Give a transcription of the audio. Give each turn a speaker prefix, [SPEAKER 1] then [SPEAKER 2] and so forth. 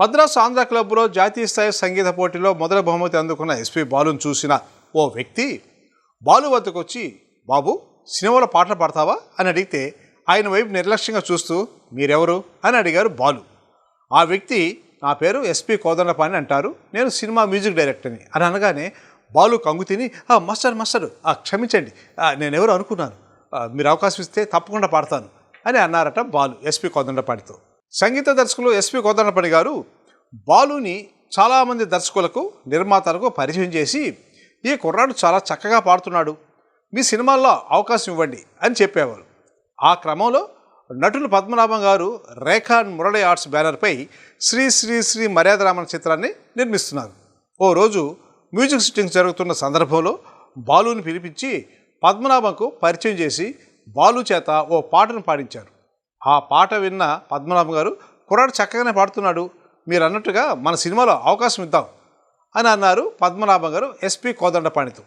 [SPEAKER 1] మద్రాసు ఆంధ్ర క్లబ్లో జాతీయ స్థాయి సంగీత పోటీలో మొదటి బహుమతి అందుకున్న ఎస్పి బాలును చూసిన ఓ వ్యక్తి బాలు వద్దకు వచ్చి, బాబు సినిమాలో పాటలు పాడతావా అని అడిగితే ఆయన వైపు నిర్లక్ష్యంగా చూస్తూ మీరెవరు అని అడిగారు బాలు. ఆ వ్యక్తి నా పేరు ఎస్పి కోదండపాణి అంటారు, నేను సినిమా మ్యూజిక్ డైరెక్టర్ని అని అనగానే బాలు కంగు తిని మాస్టర్ క్షమించండి, నేనెవరు అనుకున్నాను, మీరు అవకాశం ఇస్తే తప్పకుండా పాడతాను అని అన్నారట బాలు ఎస్పి కోదండపాణితో. సంగీత దర్శకులు ఎస్పి కోదండపాణి గారు బాలుని చాలామంది దర్శకులకు నిర్మాతలకు పరిచయం చేసి ఈ కుర్రాడు చాలా చక్కగా పాడుతున్నాడు, మీ సినిమాల్లో అవకాశం ఇవ్వండి అని చెప్పేవారు. ఆ క్రమంలో నటులు పద్మనాభం గారు రేఖా మురళి ఆర్ట్స్ బ్యానర్పై శ్రీ శ్రీ శ్రీ మర్యాదరామన్ చిత్రాన్ని నిర్మిస్తున్నారు. ఓ రోజు మ్యూజిక్ సిట్టింగ్ జరుగుతున్న సందర్భంలో బాలుని పిలిపించి పద్మనాభంకు పరిచయం చేసి బాలు చేత ఓ పాటను పాడించారు. ఆ పాట విన్న పద్మనాభం గారు కుర్రాడు చక్కగానే పాడుతున్నాడు, మీరు అన్నట్టుగా మన సినిమాలో అవకాశం ఇద్దాం అని అన్నారు పద్మనాభం గారు ఎస్పి కోదండపాణితో.